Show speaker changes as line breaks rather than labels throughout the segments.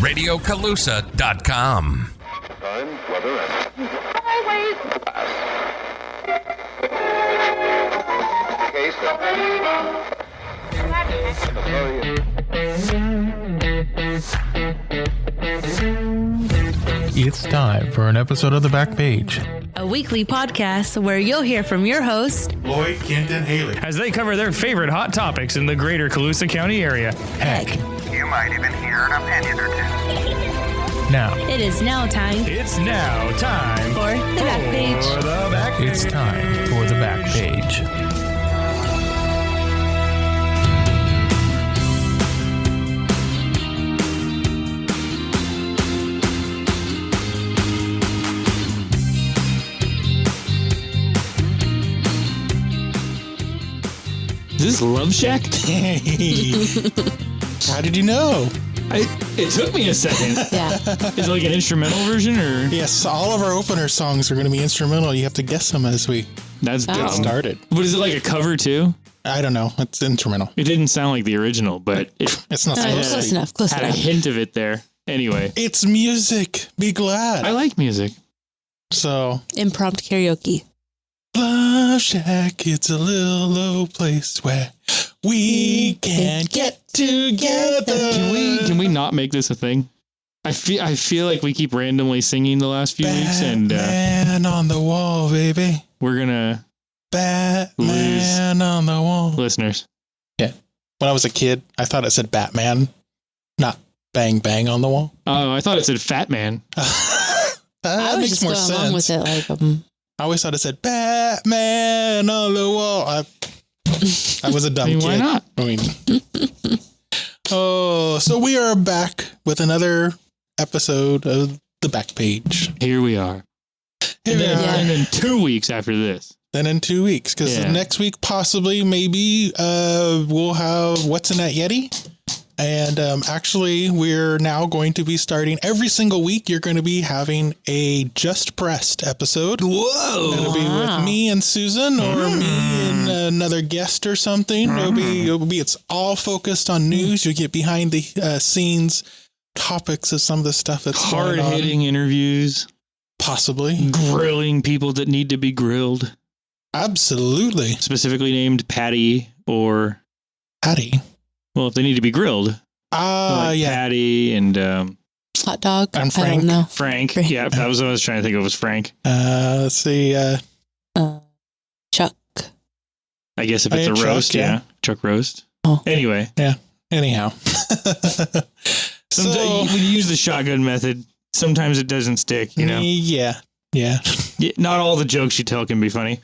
RadioColusa.com.
Time, weather, and case
It's time for an episode of the Backpage.
A weekly podcast where you'll hear from your host,
Lloyd, Kent, and Hayley.
As they cover their favorite hot topics in the greater Colusa County area.
Heck,
You might even hear an opinion or two.
now
it is now time
It's now time
for the Backpage.
For the Backpage.
it's time for the Backpage.
Is this Love Shack?
How did you know?
It took me a second.
Yeah.
Is it like an instrumental version or?
Yes, all of our opener songs are going to be instrumental. You have to guess them as we
That's
Oh.
dumb.
started.
But is it like a cover too?
I don't know. It's instrumental.
It didn't sound like the original, but it
It's not
All right,
supposed
close
to.
enough. Close
had a
enough.
hint of it there. Anyway,
It's music. Be glad.
I like music.
So,
Impromptu karaoke.
Love Shack, it's a little low place where we can get together.
Can we not make this a thing? I feel like we keep randomly singing the last few weeks, and
Batman on the wall, baby.
we're gonna
Batman on the wall.
listeners.
When I was a kid, I thought it said Batman, not Bang Bang on the wall.
Oh, I thought it said Fat Man.
That
I was
makes
just
more
going
sense.
along with it like,
I always thought it said Batman on the wall. I was a dumb
I mean,
kid.
why not?
I mean, so we are back with another episode of the Backpage.
Here we are.
Here we are.
And then 2 weeks after this.
Then in 2 weeks, because
Yeah.
next week possibly maybe we'll have What's in That Yeti. And actually, we're now going to be starting every single week. You're going to be having a Just Pressed episode.
Whoa!
It'll be
Wow.
with me and Susan, or me and another guest or something. It's all focused on news. You get behind the scenes topics of some of the stuff that's going on.
Hard-hitting interviews,
Possibly.
grilling people that need to be grilled,
Absolutely.
specifically named Patty or,
Patty.
well, if they need to be grilled, like
Yeah.
Patty and
hot dog.
And
I
Frank.
don't know.
Frank.
Frank.
Yeah, that was what I was trying to think of was Frank.
Let's see.
Chuck.
I guess if
Oh,
it's
yeah,
a
Chuck,
roast,
yeah.
yeah. Chuck roast.
Oh.
Anyway,
Anyhow.
sometimes when you use the shotgun method, sometimes it doesn't stick, you know?
Yeah.
Yeah, not all the jokes you tell can be funny.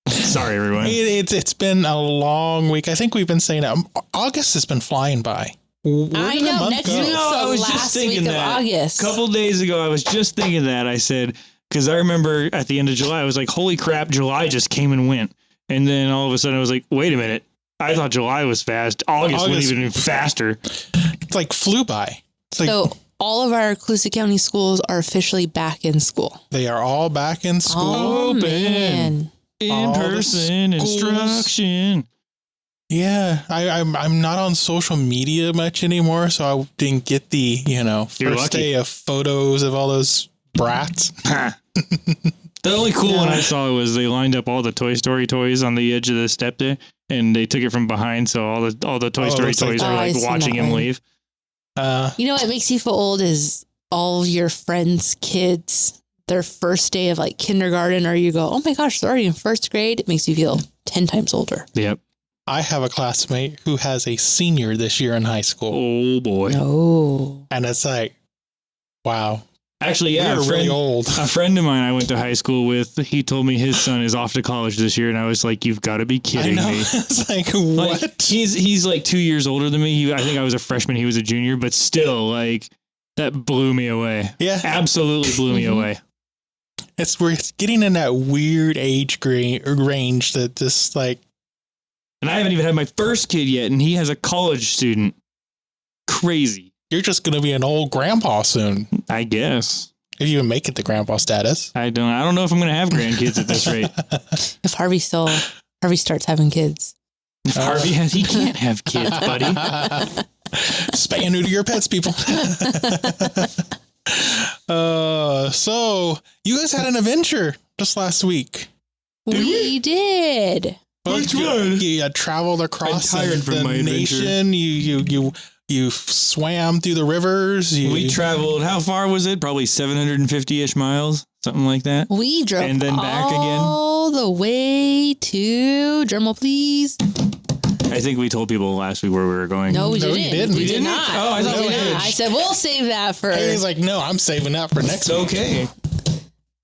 Sorry, everyone.
It's been a long week. I think we've been saying that. August has been flying by. Where
I
did the
know.
month
Next
go?
week's
I
the
was just
last
thinking
week of
that.
August.
A couple days ago, I was just thinking that. I said, because I remember at the end of July, I was like, holy crap, July just came and went. And then all of a sudden, I was like, wait a minute. I thought July was fast. August went
August-
even faster.
It's like flew by. It's like
So all of our Colusa County schools are officially back in school.
they are all back in school.
Oh,
Open.
man.
In
the
person
schools.
instruction.
Yeah, I'm not on social media much anymore, so I didn't get the
You're
first
lucky.
day of photos of all those brats.
The only cool one I saw was they lined up all the Toy Story toys on the edge of the step there, and they took it from behind, so all the Toy
Oh,
Story
looks like-
toys
Oh,
are
I
like
seen
watching
that
him
one.
leave.
You know what makes you feel old is all your friends' kids, their first day of like kindergarten, or you go, oh my gosh, they're already in first grade. It makes you feel 10 times older.
Yep.
I have a classmate who has a senior this year in high school,
Oh boy.
Oh.
and it's like, wow,
Actually, yeah,
we're
a friend,
really old.
a friend of mine I went to high school with, he told me his son is off to college this year, and I was like, you've got to be
I
kidding
know.
me.
It's like,
Like,
what?
he's like 2 years older than me. I think I was a freshman, he was a junior, but still, like, that blew me away.
Yeah,
Absolutely blew me away.
we're getting in that weird age range that just like,
And I haven't even had my first kid yet, and he has a college student. Crazy.
you're just going to be an old grandpa soon.
I guess.
If you even make it to grandpa status.
I don't know if I'm going to have grandkids at this rate.
If Harvey starts having kids.
If Harvey he can't have kids, buddy.
Spay and neuter your pets, people. So you guys had an adventure just last week.
We did.
Which one?
You traveled across
I'm tired from
the
my adventure.
nation. You swam through the rivers.
We traveled, how far was it? Probably 750-ish miles, something like that.
We drove
And then back again?
all the way to, drumroll please.
I think we told people last week where we were going.
No, we
No,
didn't.
you didn't.
We
We
did
didn't?
not.
Oh, I thought
We
we
did
did.
not. I said, we'll save that for.
He's like, no, I'm saving that for next
It's
week.
okay.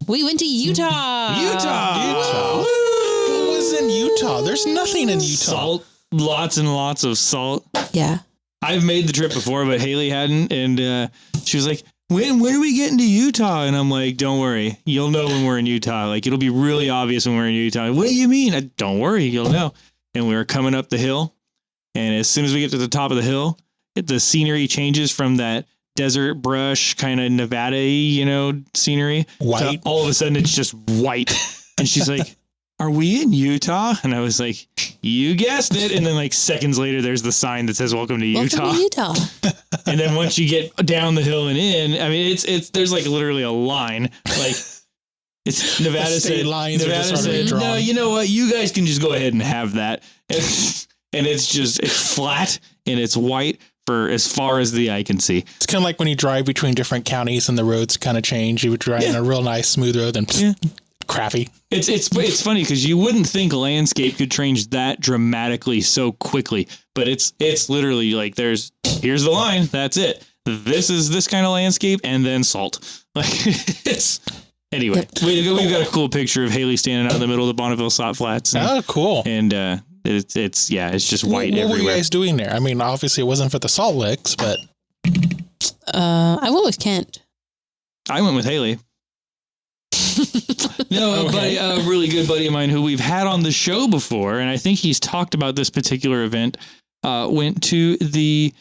We went to Utah.
Utah.
What was in Utah? There's nothing in Utah.
Salt. Lots and lots of salt.
Yeah.
I've made the trip before, but Hayley hadn't. And she was like, when are we getting to Utah? And I'm like, don't worry. You'll know when we're in Utah. Like, it'll be really obvious when we're in Utah. What do you mean? Don't worry. You'll know. And we were coming up the hill. And as soon as we get to the top of the hill, the scenery changes from that desert brush kind of Nevada-y, scenery.
White.
To all of a sudden, it's just white. And she's like, are we in Utah? And I was like, you guessed it. And then like seconds later, there's the sign that says, welcome to Utah.
Welcome to Utah.
And then once you get down the hill and in, I mean, it's there's like literally a line. Like, it's Nevada
state
said,
lines are
Nevada
just already
said, no,
drawn.
you know what? You guys can just go ahead and have that. And it's flat and it's white for as far as the eye can see.
It's kind of like when you drive between different counties and the roads kind of change. You would drive in a real nice, smooth road, then crappy.
It's funny because you wouldn't think a landscape could change that dramatically so quickly, but it's literally like here's the line. That's it. This is this kind of landscape, and then salt. Like it's anyway. We've got a cool picture of Hayley standing out in the middle of the Bonneville Salt Flats. And,
Oh, cool.
And it's just white
What
everywhere.
were you guys doing there? I mean, obviously it wasn't for the salt licks, but
I went with Kent.
I went with Hayley. No,
Okay.
a really good buddy of mine who we've had on the show before, and I think he's talked about this particular event, went to they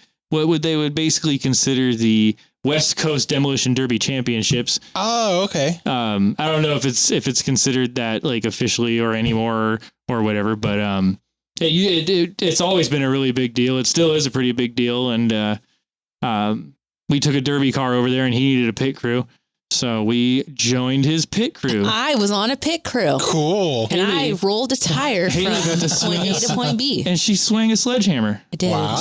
would basically consider the West Coast Demolition Derby Championships.
oh, okay.
I don't know if it's considered that like officially or anymore or whatever, but it's always been a really big deal. It still is a pretty big deal, and we took a derby car over there, and he needed a pit crew. So we joined his pit crew.
I was on a pit crew.
Cool.
And I rolled a tire
Haley got to
from point A to point B.
And she swung a sledgehammer.
I did.
Wow.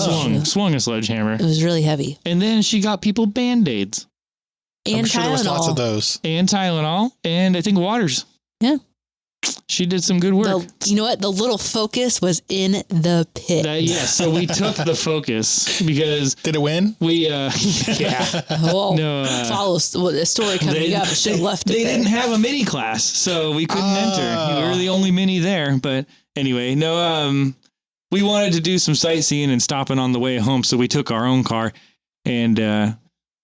Swung a sledgehammer.
It was really heavy.
And then she got people Band-Aids
And
I'm sure there was lots of
Tylenol.
those.
and Tylenol and I think waters.
Yeah.
She did some good work.
You know what? The little Focus was in the pit.
So we took the Focus because
Did it win?
we, yeah.
Oh,
No,
follows the story coming up. Should have left it
They
there.
didn't have a mini class, so we couldn't enter. We were the only mini there. But anyway, we wanted to do some sightseeing and stopping on the way home, so we took our own car. And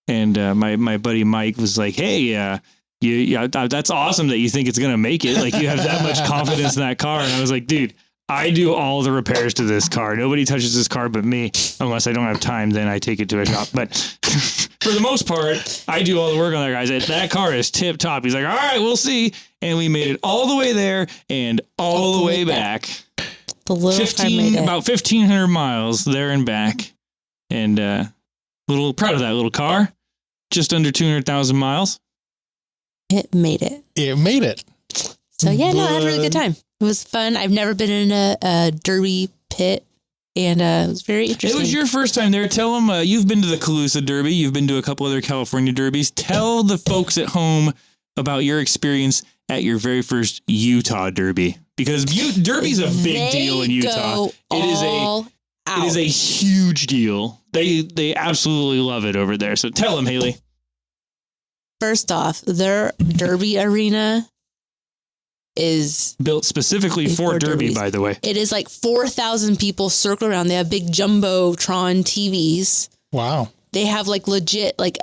my buddy Mike was like, "Hey, that's awesome that you think it's gonna make it. Like you have that much confidence in that car." And I was like, "Dude, I do all the repairs to this car. Nobody touches this car but me, unless I don't have time. Then I take it to a shop. But for the most part, I do all the work on that, guys. That car is tip top." He's like, "All right, we'll see." And we made it all the way there and all the way back.
The little car made it.
About 1,500 miles there and back. And little proud of that little car. Just under 200,000 miles.
It made it.
It made it.
So yeah, no, I had a really good time. It was fun. I've never been in a derby pit, and it was very interesting.
It was your first time there. Tell them you've been to the Colusa Derby. You've been to a couple other California derbies. Tell the folks at home about your experience at your very first Utah Derby, because Derby's a big deal in Utah. It is a huge deal. They absolutely love it over there. So tell them, Hayley.
First off, their derby arena is
Built specifically for Derby,
derbies.
by the way.
It is like 4,000 people circle around. They have big jumbotron TVs.
Wow.
They have like legit like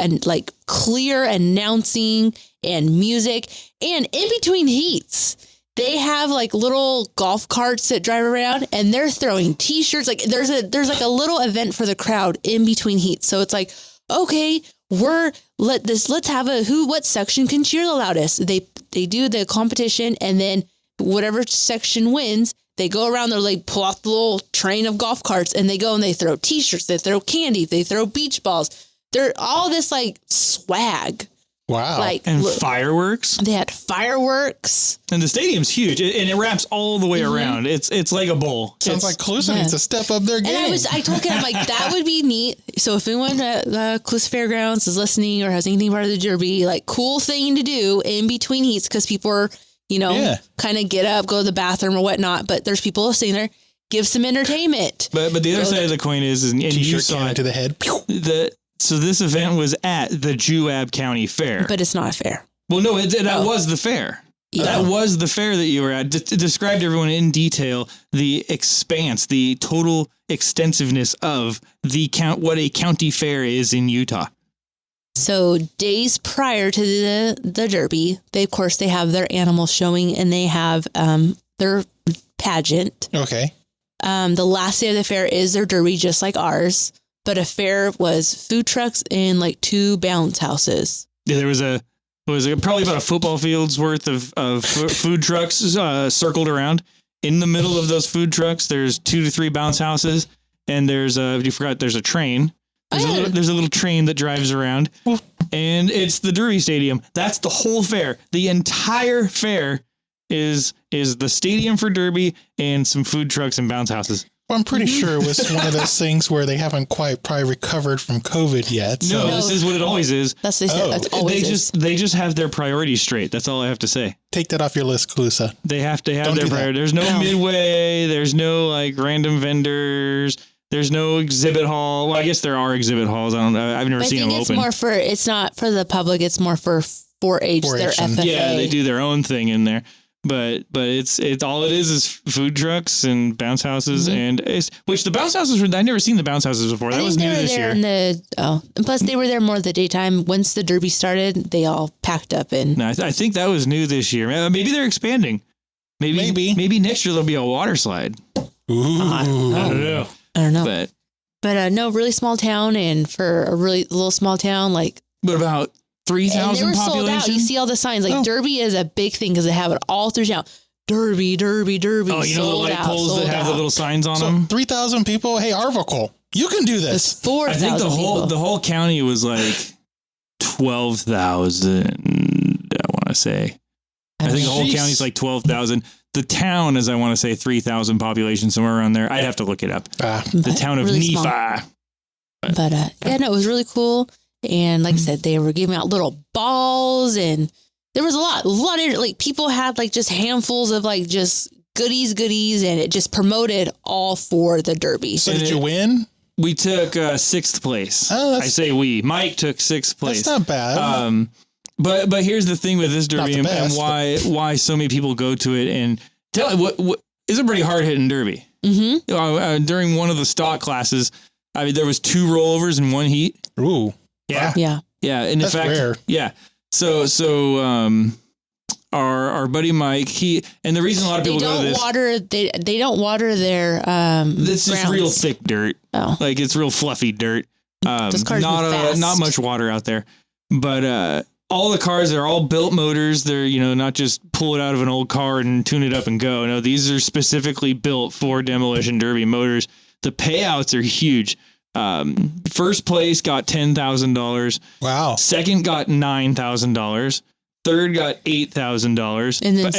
clear announcing and music, and in between heats they have like little golf carts that drive around, and they're throwing t-shirts. Like there's like a little event for the crowd in between heats. So it's like, okay, let's have what section can cheer the loudest. They do the competition, and then whatever section wins, they go around, they're like, pull out the little train of golf carts and they go and they throw t-shirts, they throw candy, they throw beach balls. They're all this like swag.
Wow.
Like,
And
look,
fireworks.
they had fireworks.
And the stadium's huge, and it wraps all the way around. It's like a bowl.
Sounds like Colusa needs to step up their game.
And I told Ken, I'm like, that would be neat. So if anyone at the Colusa Fairgrounds is listening or has anything part of the Derby, like cool thing to do in between heats, because people are, kind of get up, go to the bathroom or whatnot. But there's people sitting there, give some entertainment.
But the other side of the coin is, and you
T-shirt
saw
cannon
it,
to the head.
so this event was at the Juab County Fair.
But it's not fair.
Well, no, that was the fair.
Yeah.
That was the fair that you were at. Describe to everyone in detail the expanse, the total extensiveness of what a county fair is in Utah.
So days prior to the Derby, they have their animal showing and they have their pageant.
Okay.
The last day of the fair is their Derby, just like ours. But a fair was food trucks and like 2 bounce houses.
Yeah, there was probably about a football field's worth of food trucks circled around. In the middle of those food trucks, there's 2 to 3 bounce houses, and there's a train. There's a little train that drives around, and it's the Derby Stadium. That's the whole fair. The entire fair is the stadium for Derby and some food trucks and bounce houses.
Well, I'm pretty sure it was one of those things where they haven't probably recovered from COVID yet.
No, this is what it always is.
That's what they said. That's always
They just have their priorities straight. That's all I have to say.
Take that off your list, Colusa.
They have to have
Don't
their
do that.
priorities. There's no midway. There's no like random vendors. There's no exhibit hall. Well, I guess there are exhibit halls. I've never seen them open.
It's not for the public. It's more for 4-H, their
4-H and-
FFA.
Yeah, they do their own thing in there. But it's all it is food trucks and bounce houses which the bounce houses were. I'd never seen the bounce houses before. That was new this year.
And plus they were there more the daytime. Once the Derby started, they all packed up and.
No, I think that was new this year. Maybe they're expanding. Maybe next year there'll be a water slide.
Ooh.
I don't know.
But no, really small town, and for a really little small town, like.
But about 3,000
sold out.
population.
You see all the signs. Like Derby is a big thing because they have it all through town. Derby, Derby, Derby.
Oh, you know the light poles that have the little signs on them?
3,000 people. Hey, Arvocle, you can do this.
It's 4,000
I think the whole county was like 12,000. I want to say. I think the whole county's like 12,000. The town is, I want to say, 3,000 population, somewhere around there. I'd have to look it up. The town of
really
Nephi.
But it was really cool. And like I said, they were giving out little balls, and there was a lot of like people had like just handfuls of like just goodies, and it just promoted all for the Derby.
So did you win?
We took 6th place.
Oh,
I say we. Mike took 6th place.
That's not bad.
But here's the thing with this Derby
Not the
and
best,
why so many people go to it, and tell what is a pretty hard hitting Derby. Mm-hmm. During one of the stock classes, I mean there was 2 rollovers in one heat.
Ooh.
Yeah.
Wow.
Yeah.
Yeah. And
That's
in fact,
rare.
yeah. So our buddy Mike, and the reason a lot of people go to this,
they don't water their
this is
grounds.
real thick dirt.
Oh.
Like it's real fluffy dirt.
Those cars move fast.
Not much water out there, but all the cars, they're all built motors. They're, not just pull it out of an old car and tune it up and go. No, these are specifically built for demolition derby motors. The payouts are huge. First place got $10,000.
Wow.
Second got $9,000. Third got $8,000.
And then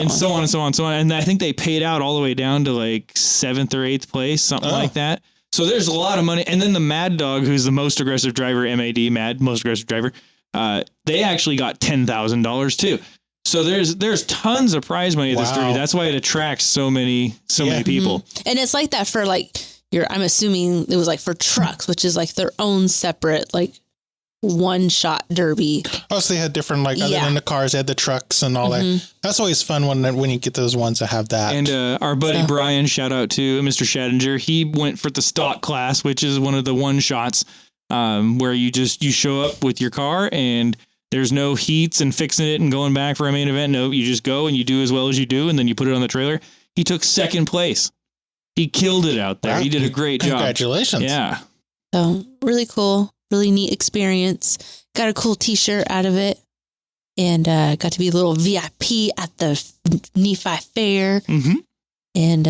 so on.
And I think they paid out all the way down to like 7th or 8th place, something like that. So there's a lot of money. And then the Mad Dog, who's the most aggressive driver, most aggressive driver, they actually got $10,000 too. So there's tons of prize money at this derby. That's why it attracts so many people.
Mm-hmm. And it's like that for like I'm assuming it was like for trucks, which is like their own separate like one-shot derby.
Oh, so they had different other than the cars, they had the trucks and all that. That's always fun when you get those ones that have that.
And our buddy Brian, shout out to Mr. Schattinger, he went for the stock class, which is one of the one-shots where you show up with your car and there's no heats and fixing it and going back for a main event. No, you just go and you do as well as you do, and then you put it on the trailer. He took 2nd place. He killed it out there. Wow. He did a great job.
Congratulations.
Yeah.
So really cool, really neat experience. Got a cool t-shirt out of it, and got to be a little VIP at the Nephi Fair.
Mm-hmm.
and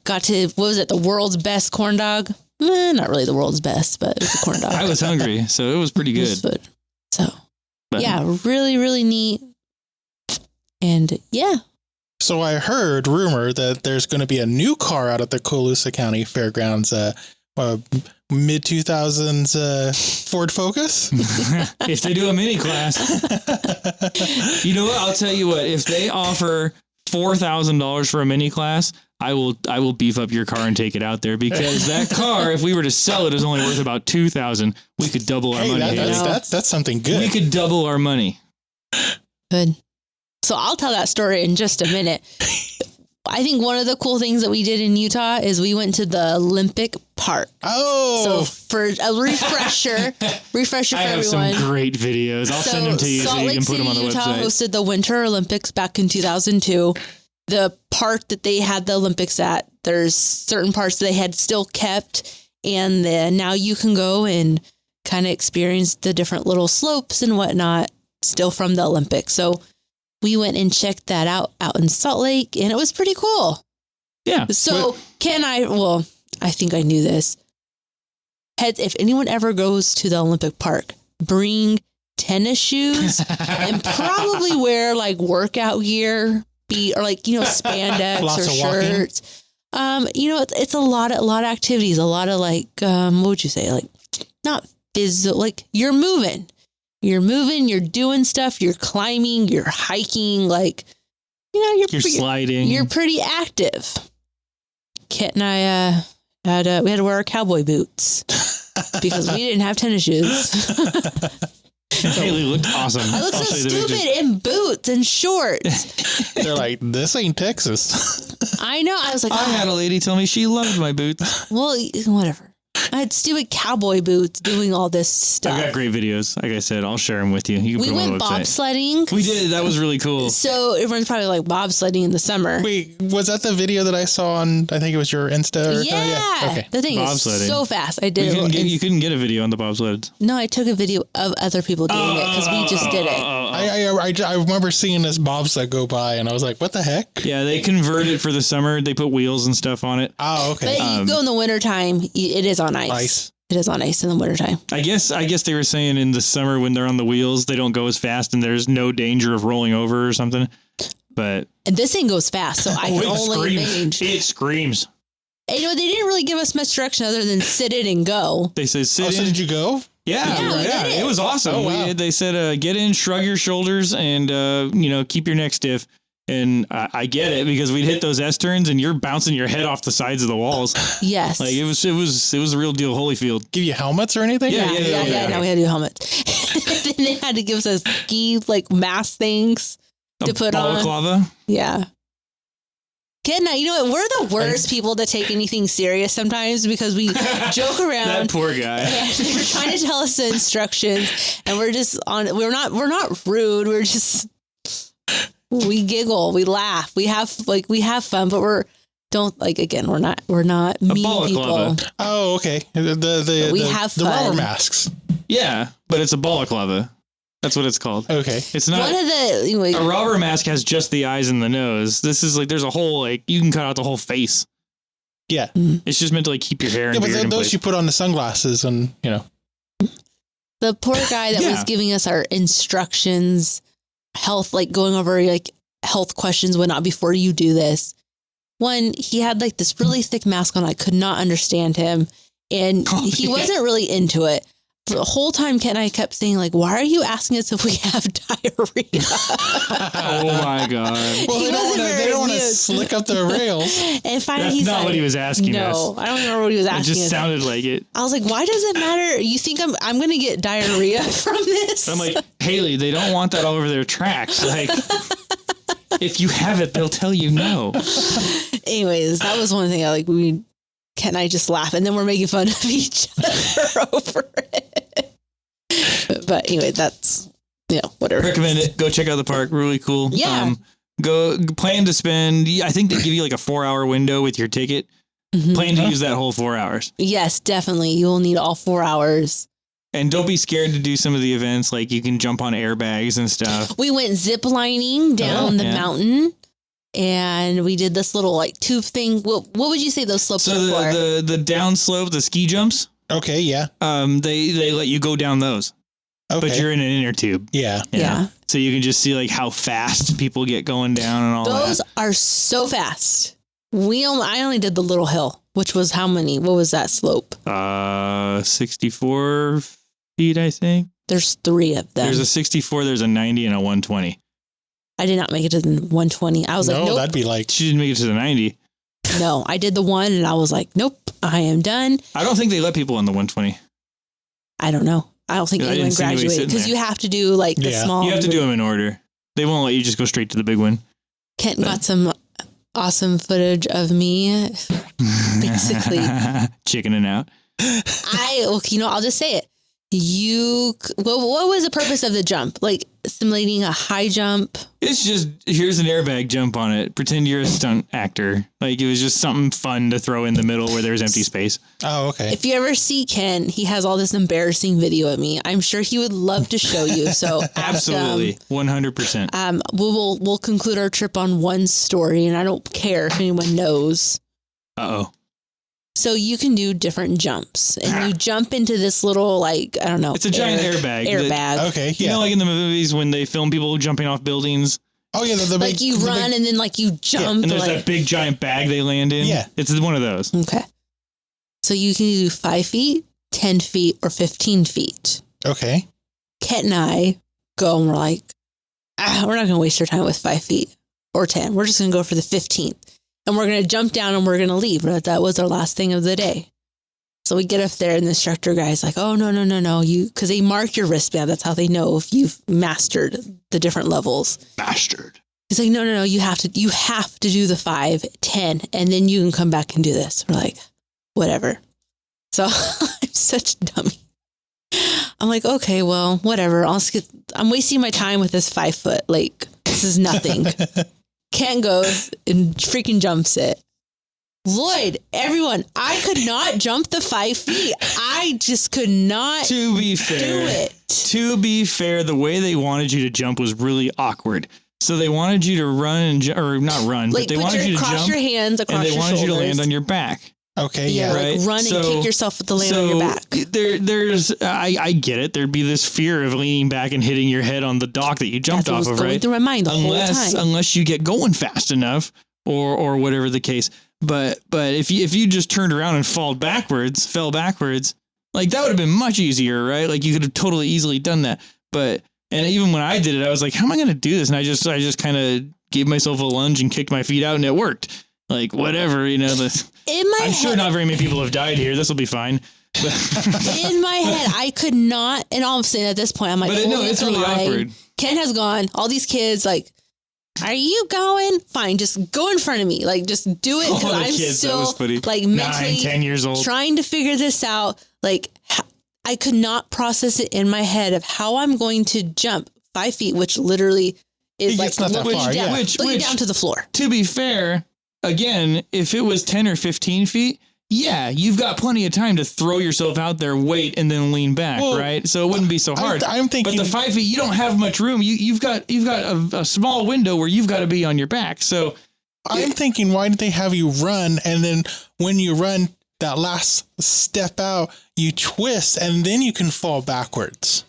got to, what was it, the world's best corn dog? Not really the world's best, but it was a corn dog.
I was hungry, so it was pretty
It was
good.
good. So,
But-
yeah, really, really neat. And yeah,
So I heard rumor that there's going to be a new car out at the Colusa County Fairgrounds, mid 2000s Ford Focus.
If they do a mini class, you know what? I'll tell you what. If they offer $4,000 for a mini class, I will beef up your car and take it out there, because that car, if we were to sell it, is only worth about $2,000. We could double our money.
That's something good.
We could double our money.
good. So I'll tell that story in just a minute. I think one of the cool things that we did in Utah is we went to the Olympic Park.
Oh,
So for a refresher for
I have
everyone.
some great videos. I'll send them to you so
Salt
you
Lake
can put
City,
them on the
Utah
website.
hosted the Winter Olympics back in 2002. The park that they had the Olympics at, there's certain parts that they had still kept, and then now you can go and kind of experience the different little slopes and whatnot still from the Olympics. So we went and checked that out in Salt Lake, and it was pretty cool.
Yeah.
So I think I knew this. If anyone ever goes to the Olympic Park, bring tennis shoes and probably wear like workout gear, or like, spandex
Lots
or
of walking.
shirts. It's a lot of activities, a lot of like, what would you say? Like not physical, like you're moving, you're doing stuff, you're climbing, you're hiking, like,
You're sliding.
you're pretty active. Kit and I we had to wear our cowboy boots because we didn't have tennis shoes.
Haley looked awesome.
I look
I'll
so
show you the pictures.
stupid in boots and shorts.
they're like, this ain't Texas.
I know. I was like,
I had a lady tell me she loved my boots.
well, whatever. I had stupid cowboy boots doing all this stuff.
I've got great videos. Like I said, I'll share them with you. You can
We
put them on
went
the website.
bobsledding.
We did. That was really cool.
So everyone's probably like bobsledding in the summer.
Wait, was that the video that I saw on, I think it was your Insta?
Yeah.
Okay.
The thing is
Bobsledding.
so fast. I did
You couldn't get a video on the bobsled.
No, I took a video of other people doing it because we just did it.
I remember seeing this bobsled go by, and I was like, what the heck?
Yeah, they convert it for the summer. They put wheels and stuff on it.
Oh,
But
okay.
you go in the wintertime, it is on ice.
Ice.
It is on ice in the wintertime.
I guess they were saying in the summer when they're on the wheels, they don't go as fast and there's no danger of rolling over or something. But
And this thing goes fast, so I can only manage.
It screams.
And, they didn't really give us much direction other than sit in and go.
They said sit
Oh, so
in.
did you go?
Yeah,
Yeah, we did it.
it was awesome.
Oh, wow.
They said get in, shrug your shoulders, and keep your neck stiff. And I get it, because we'd hit those S turns and you're bouncing your head off the sides of the walls.
Yes.
Like it was the real deal, Holyfield.
Give you helmets or anything?
Yeah.
No, we had to do helmets. Then they had to give us a ski mask things to put on.
Balaclava.
Yeah. Kid and I, we're the worst people to take anything serious sometimes because we joke around.
That poor guy.
And we're trying to tell us the instructions, and we're just we're not rude. We're just, we giggle, we laugh, we have fun, but we're not mean
balaclava.
people.
Oh, okay.
We have
the
fun.
rubber masks.
Yeah, but it's a balaclava. That's what it's called.
Okay.
It's not.
One of the
A rubber mask has just the eyes and the nose. This is like, there's a whole, you can cut out the whole face.
Yeah.
It's just meant to keep your hair and
Yeah, but
beard in
those
place.
you put on the sunglasses and,
the poor guy that was giving us our instructions, going over health questions, whatnot before you do this. One, he had this really thick mask on. I could not understand him, and he wasn't really into it. For the whole time, Ken and I kept saying, why are you asking us if we have diarrhea?
Oh my God.
well,
He wasn't
they
very
don't want to
amused.
slick up the rails.
And finally,
That's
he's
not
like,
what he was asking us.
No, I don't remember what he was
It
asking
just
us.
sounded like it.
I was like, why does it matter? You think I'm going to get diarrhea from this?
I'm like, Haley, they don't want that all over their tracks. If you have it, they'll tell you no.
Anyways, that was one thing Ken and I just laugh, and then we're making fun of each other over it. But anyway, that's, whatever.
Recommend it. Go check out the park. Really cool.
Yeah.
Go plan to spend, I think they give you a 4-hour window with your ticket.
Mhm.
Plan to use that whole 4 hours.
Yes, definitely. You will need all 4 hours.
And don't be scared to do some of the events. You can jump on airbags and stuff.
We went zip lining down the
yeah.
mountain, and we did this little like tube thing. What would you say those slopes are for?
So the down slope, the ski jumps,
Okay, yeah.
they let you go down those,
Okay.
but you're in an inner tube.
Yeah.
Yeah.
So you can just see like how fast people get going down and all
Those
that.
are so fast. I only did the little hill, which was how many? What was that slope?
64 feet, I think.
There's 3 of them.
There's a 64, there's a 90, and a 120.
I did not make it to the 120. I was like, nope.
that'd be like.
She didn't make it to the 90.
No, I did the 1 and I was like, nope, I am done.
I don't think they let people on the 120.
I don't know. I don't think
I
anyone
didn't see anybody
graduated
sitting
because
there.
you have to do like the
Yeah.
small.
You have to do them in order. They won't let you just go straight to the big one.
Kent got some awesome footage of me. Basically,
Chickening out.
I'll just say it. What was the purpose of the jump? Like simulating a high jump?
It's just, here's an airbag, jump on it. Pretend you're a stunt actor. Like it was just something fun to throw in the middle where there's empty space.
Oh, okay.
If you ever see Ken, he has all this embarrassing video of me. I'm sure he would love to show you. So
Absolutely. 100%.
We'll conclude our trip on one story, and I don't care if anyone knows.
Uh-oh.
So you can do different jumps, and you jump into this little, like, I don't know.
It's a giant airbag.
Airbag.
Okay,
You
yeah.
know, like in the movies when they film people jumping off buildings,
Oh, yeah. The
Like
big,
you
the
run
big-
and then like you jump.
and there's
like,
that big giant bag they land in.
Yeah.
It's one of those.
okay. So you can do 5 feet, 10 feet, or 15 feet.
Okay.
Kent and I go and we're like, we're not going to waste our time with 5 feet or 10. We're just going to go for the 15th. And we're going to jump down and we're going to leave. That was our last thing of the day. So we get up there and the instructor guy's like, oh, no. Because they mark your wristband. That's how they know if you've mastered the different levels.
Bastard.
He's like, no, you have to do the 5, 10, and then you can come back and do this. We're like, whatever. So I'm such a dummy. I'm like, okay, well, whatever. I'm wasting my time with this 5 foot. Like, this is nothing. Ken goes and freaking jumps it. Lloyd, everyone, I could not jump the 5 feet. I just could not
To be
do
fair,
it.
the way they wanted you to jump was really awkward. So they wanted you to run or not run,
Like,
but they wanted you to
cross
jump
your hands across
and they
your
wanted you to
shoulders.
land on your back.
Okay,
Yeah,
yeah.
Right.
like run and
So-
kick yourself with the land on your back.
I get it. There'd be this fear of leaning back and hitting your head on the dock that you jumped
That's what
off
was
of,
going
right?
through my mind the whole time.
Unless you get going fast enough or whatever the case. But if you just turned around and fell backwards, like that would have been much easier, right? Like you could have totally easily done that. And even when I did it, I was like, how am I going to do this? And I just kind of gave myself a lunge and kicked my feet out and it worked. Like whatever,
In my
I'm
head,
sure not very many people have died here. This will be fine.
in my head, I could not. And all of a sudden, at this point, I'm like,
But no,
holding
it's
the
really
line.
awkward.
Ken has gone. All these kids, like, are you going? Fine, just go in front of me. Like, just do it.
All
Because
the
I'm
kids, that
still
was funny.
like
9,
mentally
10 years old.
trying to figure this out. Like, I could not process it in my head of how I'm going to jump 5 feet, which literally is like
It's not that
looking
far,
down,
yeah.
looking down to the floor.
To be fair, again, if it was 10 or 15 feet, yeah, you've got plenty of time to throw yourself out there, wait, and then lean back,
Well,
right? So it wouldn't be so hard.
I'm thinking.
But the 5 feet, you don't have much room. You've got a small window where you've got to be on your back. So
I'm thinking, why did they have you run? And then when you run that last step out, you twist and then you can fall backwards.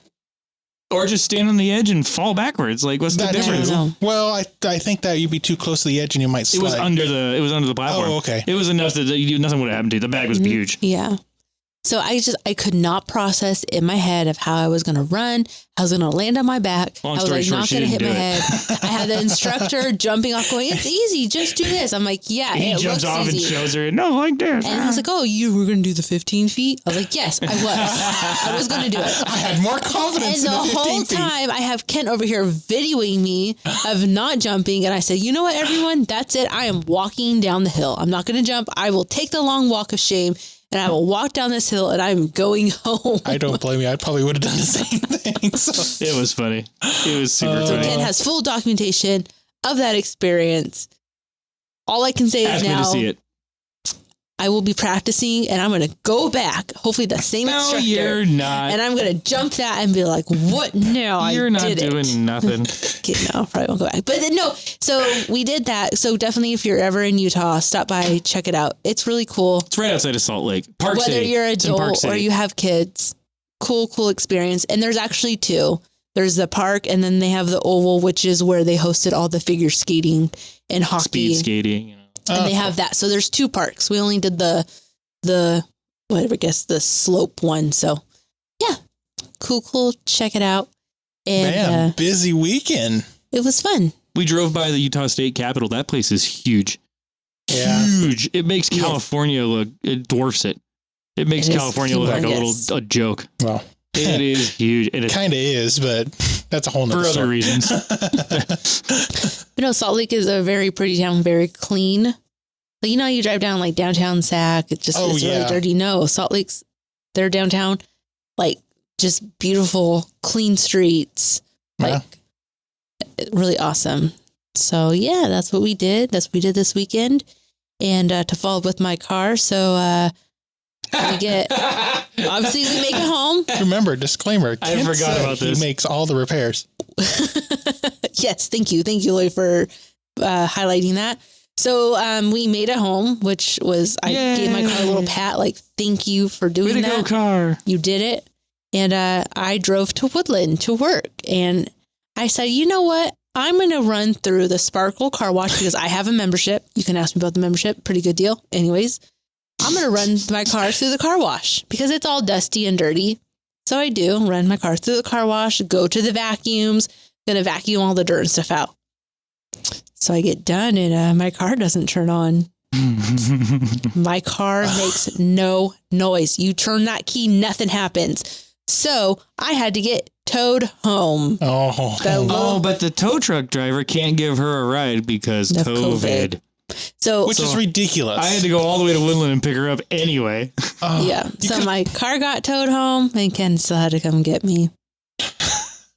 or just stand on the edge and fall backwards. Like, what's the
That
difference?
too.
know.
Well, I think that you'd be too close to the edge and you might
It
slide.
was under the platform.
Oh, okay.
It was enough that nothing would have happened to you. The bag was huge.
Yeah. So I could not process in my head of how I was going to run, how I was going to land on my back.
Long
I was
story
like
short,
not
she
going to hit
didn't
my
do
head. I had the instructor jumping off going, it's easy, just do this. I'm like, yeah,
He
it
jumps
looks
off
easy.
and shows her, no, like this.
And I was like, oh, you were going to do the 15 feet? I was like, yes, I was. I was going to do it.
I had more confidence
And
in
the
the 15
whole
feet.
time I have Kent over here videoing me of not jumping. And I said, you know what, everyone? That's it. I am walking down the hill. I'm not going to jump. I will take the long walk of shame and I will walk down this hill and I'm going home.
I don't blame you. I probably would have done the same thing. So.
It was funny. It was super
So
funny.
Ken has full documentation of that experience. All I can say
Ask
is
me
now
to see it.
I will be practicing, and I'm going to go back. Hopefully, the same
No,
instructor.
you're not.
And I'm going to jump that and be like, "What? No,
You're
I
not
did
doing
it."
nothing.
Okay, no, probably won't go back. But then, no, so we did that. So definitely, if you're ever in Utah, stop by, check it out. It's really cool.
It's right outside of Salt Lake. Park
Whether
City.
you're
It's in Park
adult or
City.
you have kids, cool experience. And there's actually two. There's the park, and then they have the oval, which is where they hosted all the figure skating and hockey.
Speed skating.
And they have that. So there's two parks. We only did the whatever, I guess the slope one. So yeah, cool. Check it out. And
Man, busy weekend.
it was fun.
We drove by the Utah State Capitol. That place is huge.
Yeah.
Huge. It makes
Yes.
California look, it dwarfs it. It makes
It is
California look like
humongous.
a joke.
Well,
It is huge. It is
kind of is, but that's a whole nother
for other
story.
reasons.
But no, Salt Lake is a very pretty town, very clean. Like, you know, you drive down like downtown Sac, it's just it's really dirty. No, Salt Lake's their downtown, like just beautiful, clean streets, like really awesome. So yeah, that's what we did. That's what we did this weekend. And to follow up with my car, so we get obviously we make it home.
Remember, disclaimer.
I
Kent
forgot
said
about this.
He makes all the repairs.
Yes, thank you, Lloyd, for highlighting that. So we made it home, which was I gave my car a little pat, like thank you for doing
Way to
that.
go, car.
You did it, and I drove to Woodland to work, and I said, you know what? I'm going to run through the Sparkle car wash because I have a membership. You can ask me about the membership. Pretty good deal. Anyways, I'm going to run my car through the car wash because it's all dusty and dirty. So I do run my car through the car wash, go to the vacuums, going to vacuum all the dirt and stuff out. So I get done and my car doesn't turn on. My car makes no noise. You turn that key, nothing happens. So I had to get towed home.
Oh,
But the tow truck driver can't give her a ride because
Of
COVID.
So
which is ridiculous.
I had to go all the way to Woodland and pick her up anyway.
yeah. So my car got towed home and Ken still had to come get me.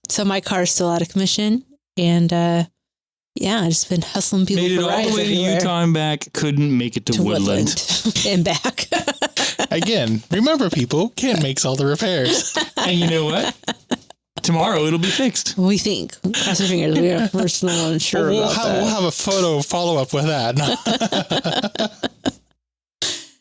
So my car's still out of commission. And yeah, I've just been hustling people
Made it
for
all
rides
the way to
everywhere.
Utah and back. Couldn't make it to Woodland.
and back.
Again, remember, people, Ken makes all the repairs.
And you know what? Tomorrow it'll be fixed.
We think. Cross our fingers. We're still unsure
we'll
about that.
have a photo follow up with that.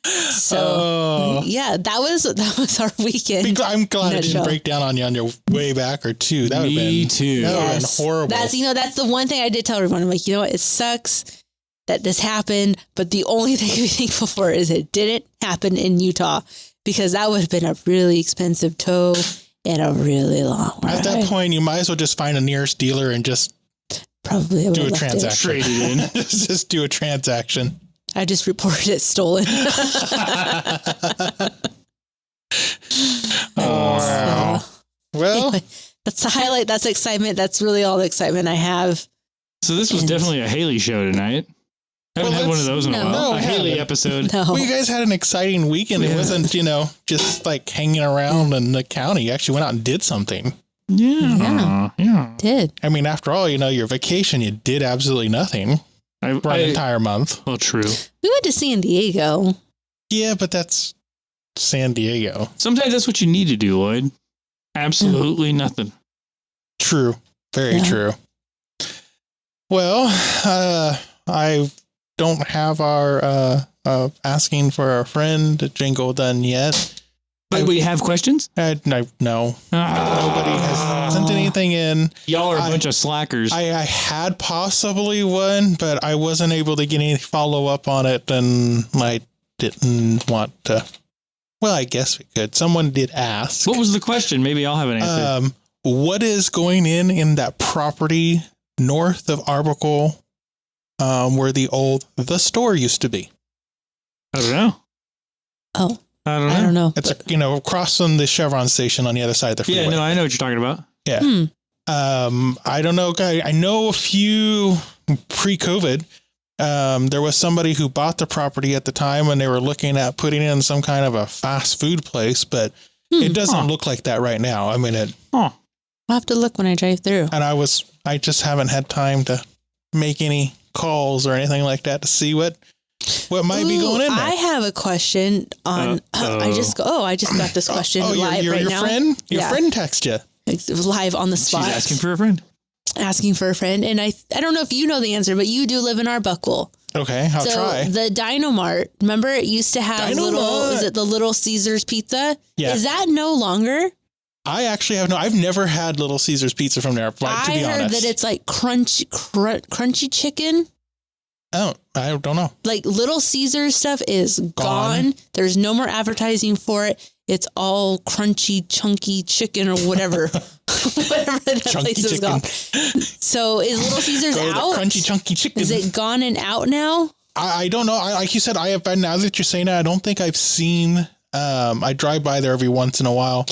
So yeah, that was our weekend.
I'm glad it didn't
Nutshell.
break down on you on your way back or two. That would have
Me
been
too.
That would have
Yes.
been horrible.
That's the one thing I did tell everyone. I'm like, you know what? It sucks that this happened, but the only thing to be thankful for is it didn't happen in Utah because that would have been a really expensive tow and a really long ride.
At that point, you might as well just find a nearest dealer and just
Probably I would
do a
have left it.
transaction.
Trade it in.
Just do a transaction.
I just reported it stolen.
Wow. Well,
Anyway, that's the highlight. That's excitement. That's really all the excitement I have.
So this was
And-
definitely a Haley show tonight. I haven't
Well,
had one of
that's-
those in a
no.
while.
No,
A Haley
haven't.
episode.
No.
well, you guys had an exciting weekend. It
Yeah.
wasn't, just like hanging around in the county. You actually went out and did something.
Yeah.
Did.
I mean, after all, your vacation, you did absolutely nothing for an entire month.
Well, true.
We went to San Diego.
Yeah, but that's San Diego.
Sometimes that's what you need to do, Lloyd. Absolutely nothing.
True. Very
Yeah.
true. Well, I don't have our asking for a friend jingle done yet.
But we have questions?
No. Nobody has sent anything in.
Y'all are a
I-
bunch of slackers.
I had possibly one, but I wasn't able to get any follow up on it, and I didn't want to. Well, I guess we could. Someone did ask.
What was the question? Maybe I'll have an answer.
What is going in that property north of Arbuckle, where the store used to be?
I don't know.
Oh,
I don't know.
I don't know.
It's across from the Chevron station on the other side of the freeway.
Yeah, no, I know what you're talking about.
Yeah.
Hmm.
I don't know, guy. I know a few pre-COVID. There was somebody who bought the property at the time and they were looking at putting in some kind of a fast food place, but it doesn't look like that right now. I mean,
Oh,
I'll have to look when I drive through.
and I just haven't had time to make any calls or anything like that to see what what might be going in there.
I have a question on. I just got this question live
your
right now.
Your friend texted you.
It's live on the spot.
She's asking for a friend.
Asking for a friend, and I don't know if you know the answer, but you do live in Arbuckle.
Okay, I'll try.
The Dynamart, remember it used to have the Little Caesars pizza?
Yeah.
Is that no longer?
I actually I've never had Little Caesars pizza from there, to be honest.
I heard that it's like crunchy chicken.
Oh, I don't know.
Like Little Caesars stuff is gone. There's no more advertising for it. It's all crunchy, chunky chicken or whatever. Whatever that
Chunky
place is
chicken.
called. So is Little Caesars out?
Crunchy, chunky chicken.
Is it gone and out now?
I don't know. Like you said, now that you're saying that, I don't think I've seen, I drive by there every once in a while,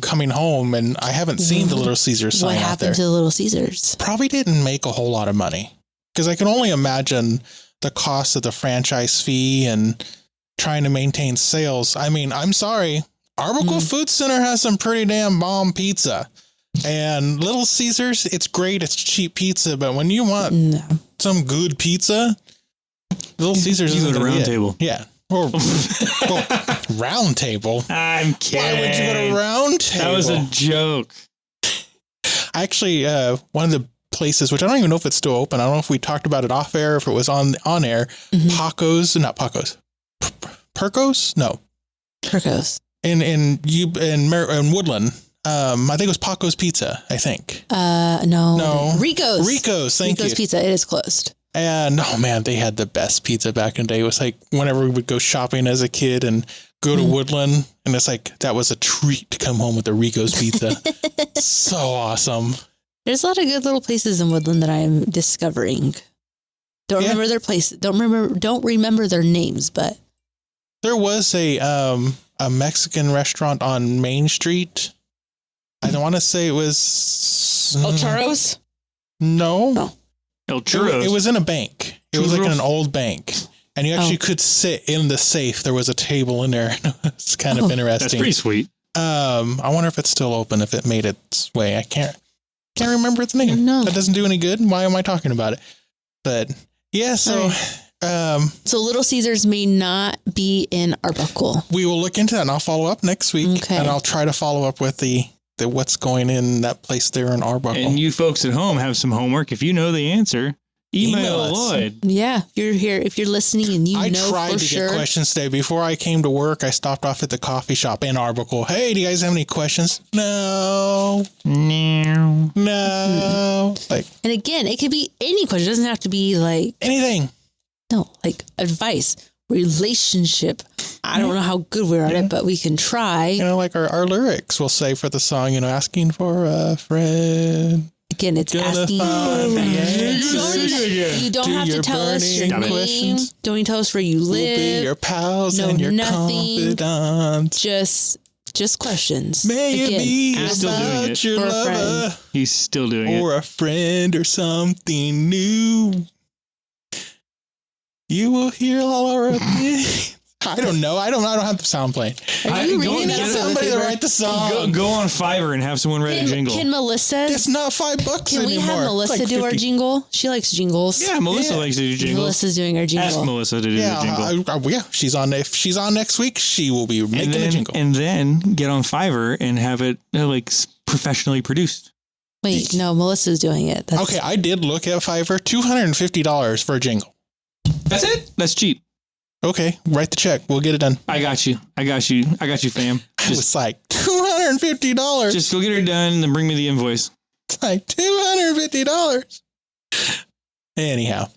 coming home, and I haven't seen the Little Caesars sign
What
out there.
happened to the Little Caesars?
Probably didn't make a whole lot of money, because I can only imagine the cost of the franchise fee and trying to maintain sales. I mean, I'm sorry. Arbuckle Food Center has some pretty damn bomb pizza, and Little Caesars, it's great. It's cheap pizza, but when you want some good pizza, Little Caesars
You
isn't
go to
gonna be
Round
it.
Table.
Yeah. Or Round Table.
I'm kidding.
Why would you go to Round Table?
That was a joke.
Actually, one of the places, which I don't even know if it's still open. I don't know if we talked about it off air, if it was on air. Perco's. No.
Perco's.
In Woodland. I think it was Paco's Pizza, I think.
No. Rico's.
Thank you.
Pizza. It is closed.
And oh man, they had the best pizza back in the day. It was like whenever we would go shopping as a kid and go to Woodland, and it's like that was a treat to come home with a Rico's pizza. So awesome.
There's a lot of good little places in Woodland that I am discovering. Don't remember their place. Don't remember their names, but
there was a Mexican restaurant on Main Street. I don't want to say it was
El Charros.
No.
El Churros.
It was in a bank. It was like in an old bank. And you actually could sit in the safe. There was a table in there. It's kind of interesting.
That's pretty sweet.
I wonder if it's still open, if it made its way. I can't remember its name.
No.
That doesn't do any good. Why am I talking about it? But yeah, so
so Little Caesars may not be in Arbuckle.
we will look into that, and I'll follow up next week.
Okay.
And I'll try to follow up with the what's going in that place there in Arbuckle.
And you folks at home have some homework. If you know the answer, email
us.
Lloyd.
Yeah, you're here. If you're listening and
I
know
tried
for
to
sure.
get questions today. Before I came to work, I stopped off at the coffee shop in Arbuckle. Hey, do you guys have any questions? No. Like
And again, it could be any question. It doesn't have to be like
anything.
like advice, relationship. I don't know how good we're at it, but we can try.
You know, like our lyrics will say for the song, asking for a friend.
Again, it's
Gonna
asking for
find the answers
You don't
to
have to
your
tell us your
burning
name.
questions.
Don't even tell us where you
We'll be
live.
your pals
No,
and your
nothing.
confidants.
Just questions.
May
Again,
it be
ask
still doing
about
it.
your
For a
lover
He's still doing it.
or a friend or something new. You will hear all our opinions. I don't know. I don't have the sound playing.
Are you
go
reading
and
that?
get
Somebody to write the song.
Go on Fiverr and have someone write a jingle.
Can Melissa?
It's not $5
Can we
anymore.
have Melissa
It's like
do our
50.
jingle? She likes jingles.
Yeah, Melissa
Yeah.
likes to do jingles.
Melissa's doing our jingle.
Ask Melissa to do the jingle.
Yeah, she's on. If she's on next week, she will be making a jingle.
And then get on Fiverr and have it professionally produced.
Wait, no, Melissa's doing it. That's,
Okay, I did look at Fiverr. $250 for a jingle.
That's it. That's cheap.
Okay, write the check. We'll get it done.
I got you, fam.
I was like, $250.
Just go get her done and then bring me the invoice.
It's like $250. Anyhow.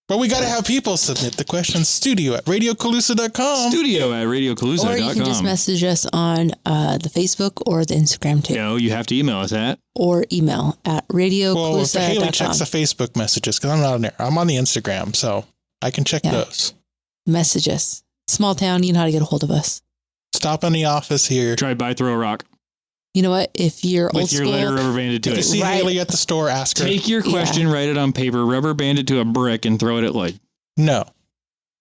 But we got to have people submit the questions. Studio at radiocolusa.com.
Studio at
or you can just
radiocolusa.com.
message us on the Facebook or the Instagram too.
No, you have to email us at.
Or email at
Well, if Hayley
radiocolusa.com.
checks the Facebook messages, because I'm not on there. I'm on the Instagram, so I can check those.
Message us. Small town, you know how to get a hold of us.
Stop in the office here.
Drive by, throw a rock.
You know what? If you're old
With your
school,
letter rubber banded to
If you
it.
see
Right.
Hayley at the store, ask her.
Take your question, write it on paper, rubber band it to a brick, and throw it at Lloyd.
No.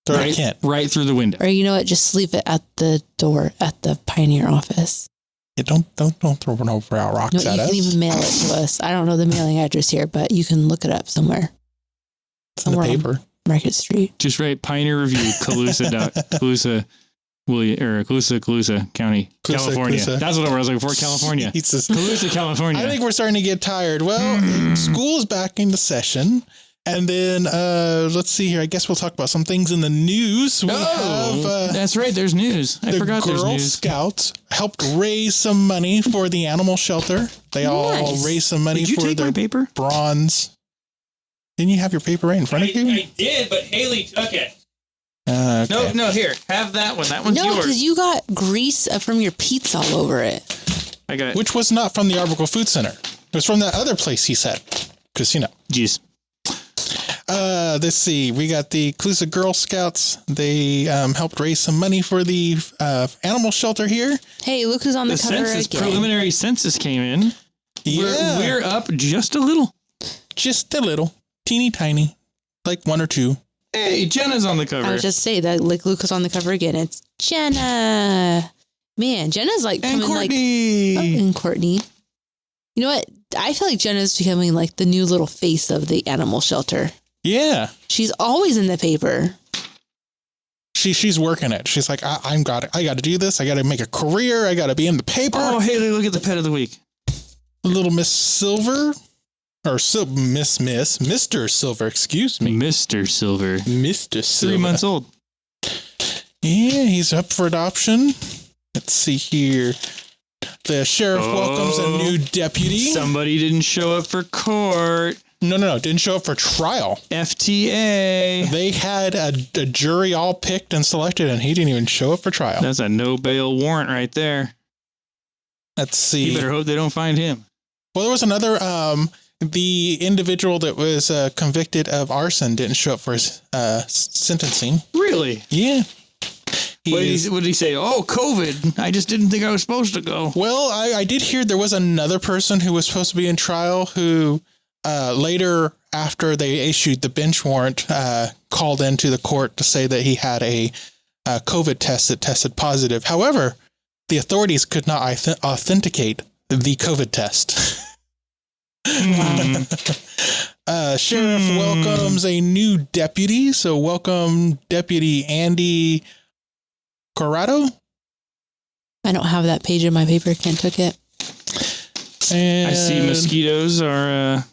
Throw it at Kent.
Right through the window.
or you know what? Just leave it at the door at the Pioneer office.
Yeah, don't throw no rocks
No,
at
you
us.
can even mail it to us. I don't know the mailing address here, but you can look it up somewhere.
It's in the
somewhere.
paper.
Market Street.
Just write Pioneer Review, Colusa County, California.
Colusa.
That's what I was looking for, California.
Jesus.
Colusa, California.
I think we're starting to get tired. Well, school's back into session. And then let's see here. I guess we'll talk about some things in the news. We have
that's right. There's news. I forgot there's
Girl
news.
Scouts helped raise some money for the animal shelter. They all raised some money
Did you
for
take
their
my paper?
bronze. Didn't you have your paper right in front of you?
I did, but Hayley took it.
Okay.
No, here. Have that one. That one's
No,
yours.
because you got grease from your pizza all over it.
I got
Which was not from the Arbuckle Food Center. It was from that other place, he said. Because,
Jeez.
Let's see. We got the Colusa Girl Scouts. They helped raise some money for the animal shelter here.
Hey, look who's on the
The
cover
census,
again.
preliminary census came in.
Yeah.
We're up just a little.
Just a little. Teeny tiny. Like 1 or 2.
Hey, Jenna's on the cover.
I was just saying that like Luke is on the cover again. It's Jenna. Man, Jenna's like
and
coming
Courtney.
and Courtney. You know what? I feel like Jenna's becoming like the new little face of the animal shelter.
Yeah.
She's always in the paper.
She's working it. She's like, I got to do this. I got to make a career. I got to be in the paper.
Oh, Hayley, look at the pet of the week.
Little Miss Silver. Or Mr. Silver, excuse me.
Mr. Silver.
Mr. Silver.
3 months old.
Yeah, he's up for adoption. Let's see here. The sheriff welcomes a new deputy.
Somebody didn't show up for court.
No. Didn't show up for trial.
FTA.
They had a jury all picked and selected, and he didn't even show up for trial.
That's a no bail warrant right there.
Let's see.
You better hope they don't find him.
Well, there was another, the individual that was convicted of arson didn't show up for his sentencing.
Really?
Yeah.
What did he say? Oh, COVID. I just didn't think I was supposed to go.
Well, I did hear there was another person who was supposed to be in trial who later, after they issued the bench warrant, called into the court to say that he had a COVID test that tested positive. However, the authorities could not authenticate the COVID test. Sheriff welcomes a new deputy. So welcome Deputy Andy Corrado.
I don't have that page in my paper. Kent took it.
And
I see mosquitoes are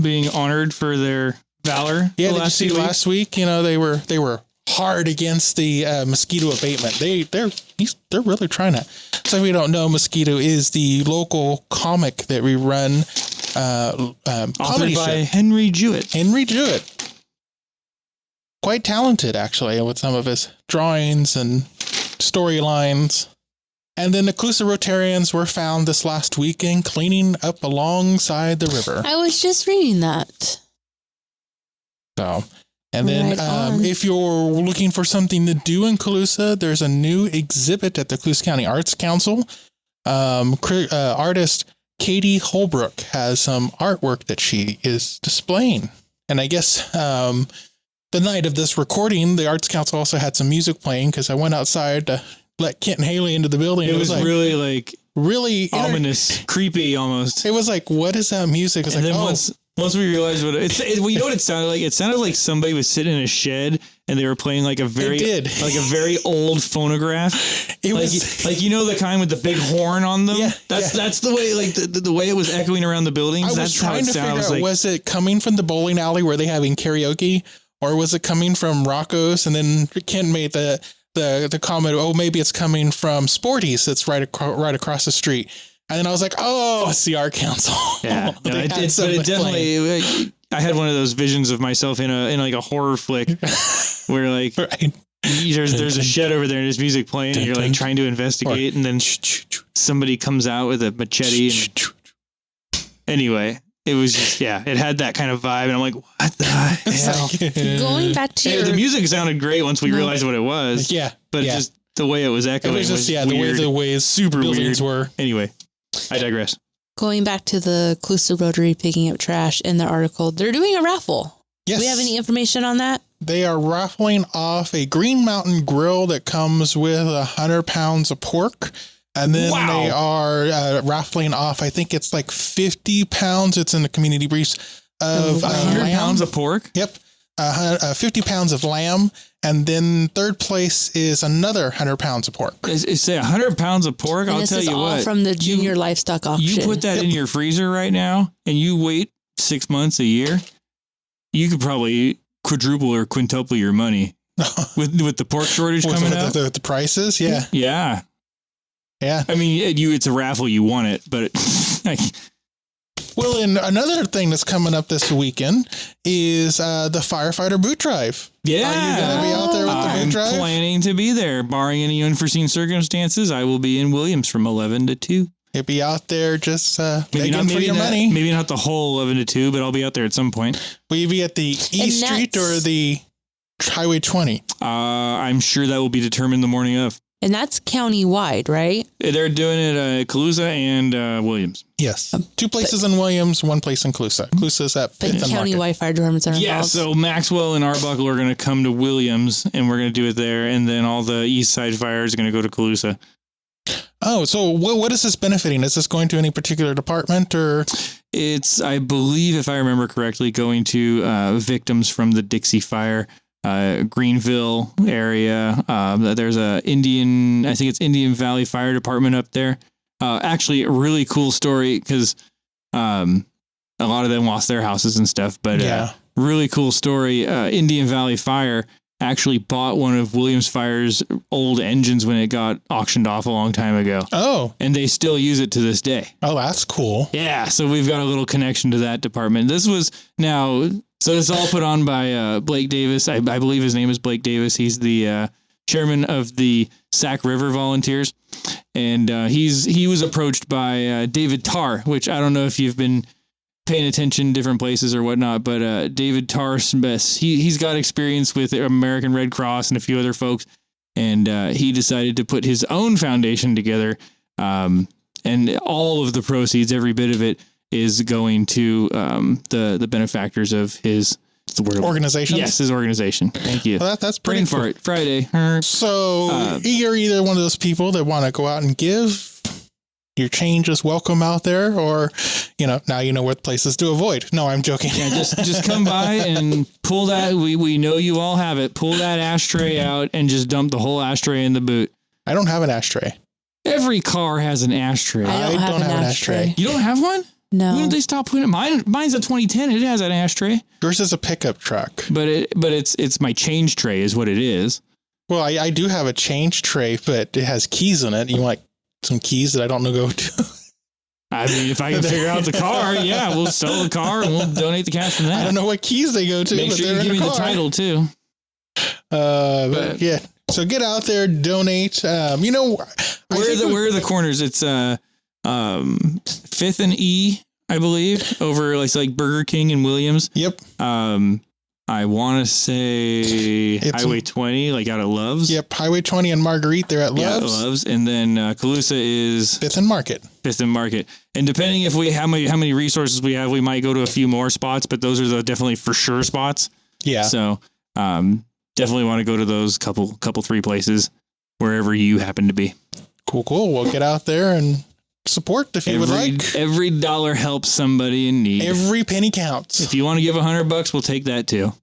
being honored for their valor.
Yeah, did you see last week? You know, they were hard against the mosquito abatement. They're really trying to. So if you don't know, Mosquito is the local comic that we run. Comedy
Authored by
show.
Henry Jewett.
Henry Jewett. Quite talented, actually, with some of his drawings and storylines. And then the Colusa Rotarians were found this last weekend cleaning up alongside the river.
I was just reading that.
So, and then
Right on.
if you're looking for something to do in Colusa, there's a new exhibit at the Colusa County Arts Council. Artist Katie Holbrook has some artwork that she is displaying. And I guess the night of this recording, the Arts Council also had some music playing because I went outside to let Kent and Hayley into the building.
It was like, really ominous, creepy almost.
It was like, what is that music? It's
And
like,
then
oh.
once we realized what well, you know what it sounded like? It sounded like somebody was sitting in a shed and they were playing like a very old phonograph.
It
like,
was
like, you know, the kind with the big horn on them.
Yeah,
that's the way, like the way it was echoing around the buildings.
I was
That's
trying
how it
to figure
sounds
out,
like.
was it coming from the bowling alley where they having karaoke, or was it coming from Rocco's? And then Ken made the comment, oh, maybe it's coming from Sporty's that's right across the street. And then I was like, oh, it's the Art Council.
Yeah, no, it definitely. I had one of those visions of myself in like a horror flick where like
right.
there's a shed over there and there's music playing and you're like trying to investigate and then somebody comes out with a machete. Anyway, it was just, it had that kind of vibe and I'm like, what the hell?
Going back to
The music sounded great once we realized what it was.
Yeah.
But just the way it was echoing
was just,
weird.
the way
super
buildings
weird.
were.
Anyway, I digress.
Going back to the Colusa Rotary picking up trash in the article, they're doing a raffle.
Yes.
Do we have any information on that?
They are raffling off a Green Mountain grill that comes with 100 pounds of pork. And then they are raffling off, I think it's like 50 pounds. It's in the community briefs of
100
lamb.
pounds of pork?
Yep. 50 pounds of lamb, and then third place is another 100 pounds of pork.
It's 100 pounds of pork.
And
I'll
this
tell
is
you
all
what.
from the junior livestock auction.
You put that in your freezer right now, and you wait 6 months, a year, you could probably quadruple or quintuple your money with the pork shortage coming up.
The prices, yeah.
Yeah.
Yeah.
I mean, it's a raffle. You want it, but
Well, and another thing that's coming up this weekend is the firefighter boot drive.
yeah.
Are you going to be out there with the boot
I'm
drive?
planning to be there. Barring any unforeseen circumstances, I will be in Williams from 11 to 2.
You'll be out there just
Maybe
begging for your money.
Maybe not the whole 11 to 2, but I'll be out there at some point.
Will you be at the E Street or the Highway 20?
I'm sure that will be determined the morning of.
And that's county-wide, right?
They're doing it at Colusa and Williams.
Yes. 2 places in Williams, 1 place in Colusa. Clusa's at 5th
But
and Market.
county-wide fire departments are involved.
Yeah, so Maxwell and Arbuckle are going to come to Williams, and we're going to do it there, and then all the East Side fires are going to go to Colusa.
Oh, so what is this benefiting? Is this going to any particular department or?
It's, I believe, if I remember correctly, going to victims from the Dixie Fire, Greenville area. There's I think it's Indian Valley Fire Department up there. Actually, a really cool story because a lot of them lost their houses and stuff, but really cool story. Indian Valley Fire actually bought one of Williams Fire's old engines when it got auctioned off a long time ago.
Oh.
And they still use it to this day.
Oh, that's cool.
Yeah, so we've got a little connection to that department. This was now, so it's all put on by Blake Davis. I believe his name is Blake Davis. He's the chairman of the Sac River Volunteers. And he was approached by David Tarr, which I don't know if you've been paying attention different places or whatnot, but David Tarr, he's got experience with American Red Cross and a few other folks, and he decided to put his own foundation together, and all of the proceeds, every bit of it, is going to the benefactors of his
organization.
Yes, his organization. Thank you.
Well, that's pretty
Brain
cool.
fart Friday.
So you're either one of those people that want to go out and give. Your change is welcome out there, or, now you know what places to avoid. No, I'm joking.
Yeah, just come by and pull that. We know you all have it. Pull that ashtray out and just dump the whole ashtray in the boot.
I don't have an ashtray.
Every car has an ashtray.
I don't have an ashtray.
You don't have one?
No.
When did they stop putting it? Mine's a 2010. It has an ashtray.
Yours is a pickup truck.
But it's my change tray is what it is.
Well, I do have a change tray, but it has keys in it. You want some keys that I don't know go to?
I mean, if I can figure out the car, yeah, we'll sell the car and we'll donate the cash from that.
I don't know what keys they go to.
Make
but
sure
they're
you give
in
me
the
the
car.
title too.
But yeah. So get out there, donate.
Where are the corners? It's 5th and E, I believe, over like Burger King and Williams.
Yep.
I want to say Highway 20, like out of Love's.
Yep. Highway 20 and Marguerite, they're at Love's.
Yeah, Love's. And then Colusa is
5th and Market.
5th and Market. And depending if how many resources we have, we might go to a few more spots, but those are the definitely for sure spots.
Yeah.
So definitely want to go to those couple 3 places wherever you happen to be.
Cool. We'll get out there and support if you would like.
Every dollar helps somebody in need.
Every penny counts.
If you want to give $100, we'll take that too.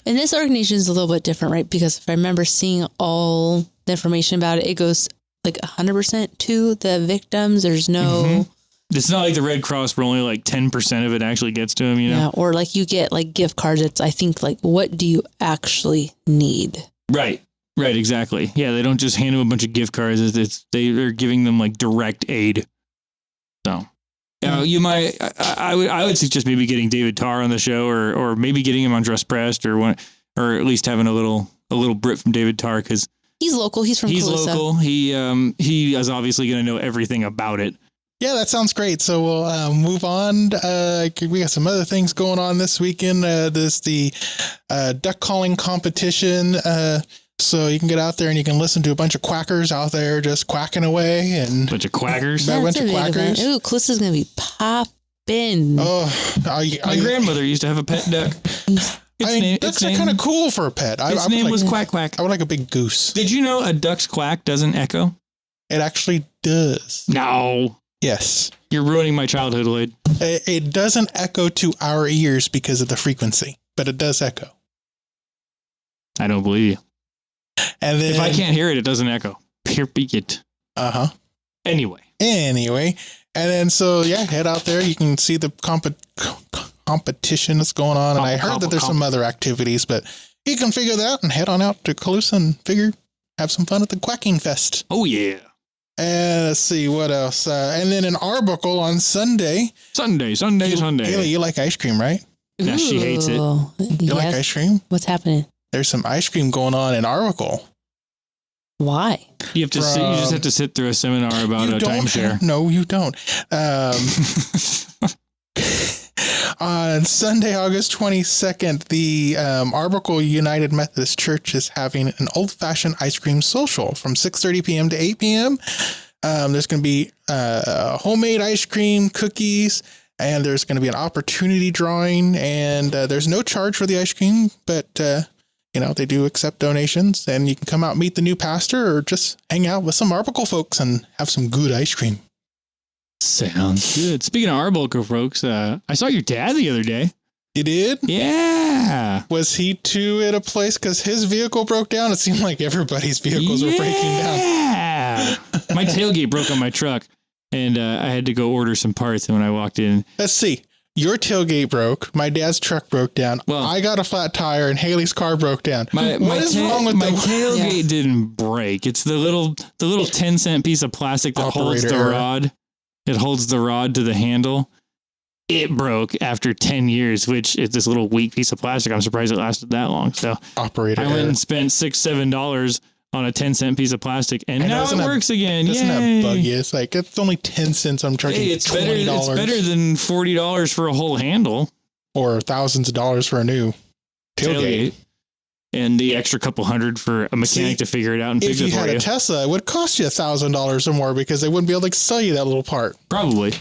And this organization is a little bit different, right? Because if I remember seeing all the information about it, it goes like 100% to the victims. There's no...
It's not like the Red Cross where only like 10% of it actually gets to them,
Yeah, or like you get like gift cards. It's, I think, like, what do you actually need?
Right, exactly. Yeah, they don't just hand them a bunch of gift cards. They're giving them like direct aid. So, you might. I would suggest maybe getting David Tarr on the show, or maybe getting him on Dress Pressed, or at least having a little Brit from David Tarr, because
he's local. He's from Colusa.
Local. He is obviously going to know everything about it.
Yeah, that sounds great. So we'll move on. We got some other things going on this weekend. There's the duck calling competition. So you can get out there and you can listen to a bunch of quackers out there just quacking away. And
bunch of quackers.
A bunch of quackers.
Ooh, Calusa's going to be popping.
Oh,
my grandmother used to have a pet duck.
Ducks are kind of cool for a pet.
Its name was Quack Quack.
I would like a big goose.
Did you know a duck's quack doesn't echo?
It actually does.
No.
Yes.
You're ruining my childhood, Lloyd.
It doesn't echo to our ears because of the frequency. but it does echo.
I don't believe you.
And then
If I can't hear it, it doesn't echo. Period.
Uh-huh.
Anyway.
Anyway, and then so yeah, head out there. You can see the competition that's going on, and I heard that there's some other activities, but you can figure that out and head on out to Colusa and have some fun at the Quacking Fest.
Oh yeah.
And let's see what else. And then in Arbuckle on Sunday.
Sunday.
Hayley, you like ice cream, right?
Yeah, she hates it.
You like ice cream?
What's happening?
There's some ice cream going on in Arbuckle.
Why?
You have to sit, you just have to sit through a seminar about a timeshare.
No, you don't. On Sunday, August 22nd, the Arbuckle United Methodist Church is having an old-fashioned ice cream social from 6:30 p.m. to 8 p.m. There's going to be homemade ice cream, cookies, and there's going to be an opportunity drawing, and there's no charge for the ice cream, but they do accept donations, and you can come out, meet the new pastor, or just hang out with some Arbuckle folks and have some good ice cream.
Sounds good. Speaking of Arbuckle folks, I saw your dad the other day.
You did?
Yeah.
Was he too at a place because his vehicle broke down? It seemed like everybody's vehicles were breaking down.
Yeah. My tailgate broke on my truck, and I had to go order some parts. And when I walked in,
Let's see. Your tailgate broke. My dad's truck broke down.
Well,
I got a flat tire, and Haley's car broke down.
What is wrong with my tailgate?
Yeah.
Didn't break. It's the little 10-cent piece of plastic that holds the rod. It holds the rod to the handle. It broke after 10 years, which is this little weak piece of plastic. I'm surprised it lasted that long. So
Operator
I went
error.
and spent $6-7 on a 10-cent piece of plastic, and now it works again.
Doesn't
Yay.
that bug you? It's like, it's only 10 cents. I'm charging
It's
$20.
better. It's better than $40 for a whole handle.
Or thousands of dollars for a new tailgate.
And the extra couple $100 for a mechanic to figure it out and fix it
If you
for
had
you.
a Tesla, it would cost you $1,000 or more because they wouldn't be able to sell you that little part.
Probably.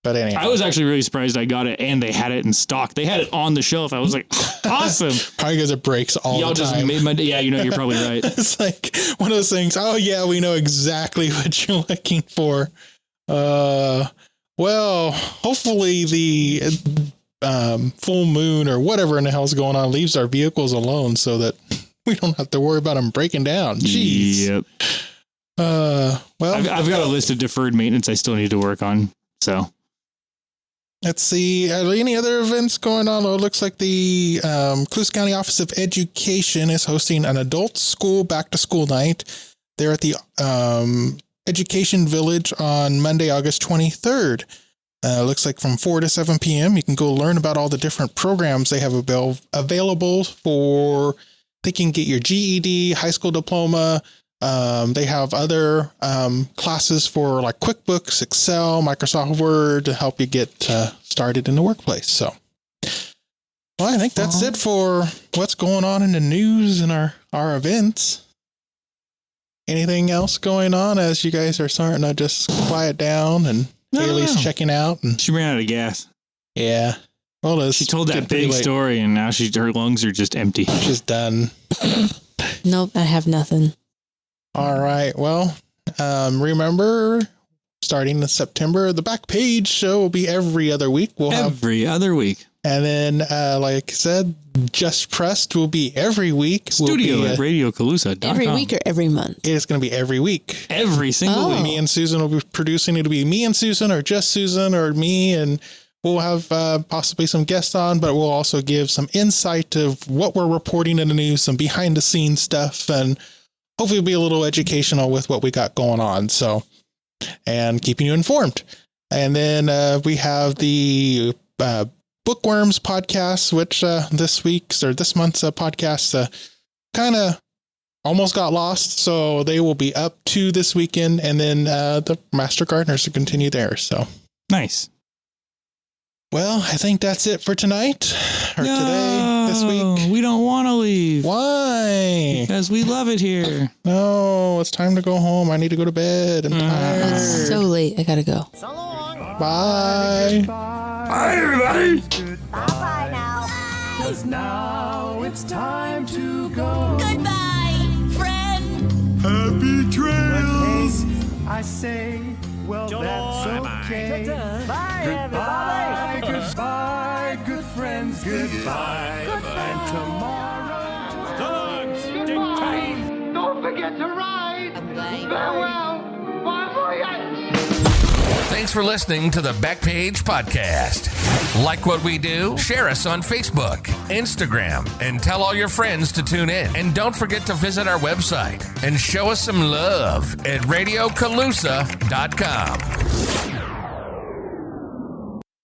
But anyway.
I was actually really surprised I got it and they had it in stock. They had it on the shelf. I was like, awesome.
Probably because it breaks all
Y'all
the time.
just made my day. Yeah, you're probably right.
It's like one of those things. Oh yeah, we know exactly what you're looking for. Well, hopefully the full moon or whatever in the hell's going on leaves our vehicles alone so that we don't have to worry about them breaking down. Jeez.
Yep.
Well,
I've got a list of deferred maintenance I still need to work on. So
let's see. Are there any other events going on? Oh, it looks like the Colusa County Office of Education is hosting an adult school back to school night. They're at the Education Village on Monday, August 23rd. Looks like from 4 to 7 p.m. You can go learn about all the different programs they have available for. They can get your GED, high school diploma. They have other classes for like QuickBooks, Excel, Microsoft Word to help you get started in the workplace. So, well, I think that's it for what's going on in the news and our events. Anything else going on as you guys are starting to just quiet down and Haley's checking out? And
she ran out of gas.
Yeah. Well,
she told that big story and now her lungs are just empty.
She's done.
Nope, I have nothing.
All right. Well, remember, starting in September, the Backpage show will be every other week. We'll have
every other week.
And then, like I said, Just Pressed will be every week.
Studio at RadioColusa.com.
Every week or every month?
It's going to be every week.
Every single week.
Me and Susan will be producing. It'll be me and Susan or just Susan or me. And we'll have possibly some guests on, but we'll also give some insight of what we're reporting in the news, some behind the scenes stuff, and hopefully it'll be a little educational with what we got going on. So, and keeping you informed. And then we have the Bookworms podcast, which this month's podcast kind of almost got lost. So they will be up to this weekend. And then the Master Gardeners will continue there. So
nice.
Well, I think that's it for tonight or today, this week.
We don't want to leave.
Why?
Because we love it here.
No, it's time to go home. I need to go to bed. I'm tired.
It's so late. I gotta go.
So long.
Bye.
Bye, everybody.
Bye now.
'Cause now it's time to go.
Goodbye, friend.
Happy trails. I say, well, that's okay.
Bye, everybody.
Goodbye, good friends. goodbye. And tomorrow.
Don't forget to ride. Farewell. Bye for ya.
Thanks for listening to the Backpage Podcast. Like what we do? Share us on Facebook, Instagram, and tell all your friends to tune in. And don't forget to visit our website and show us some love at RadioColusa.com.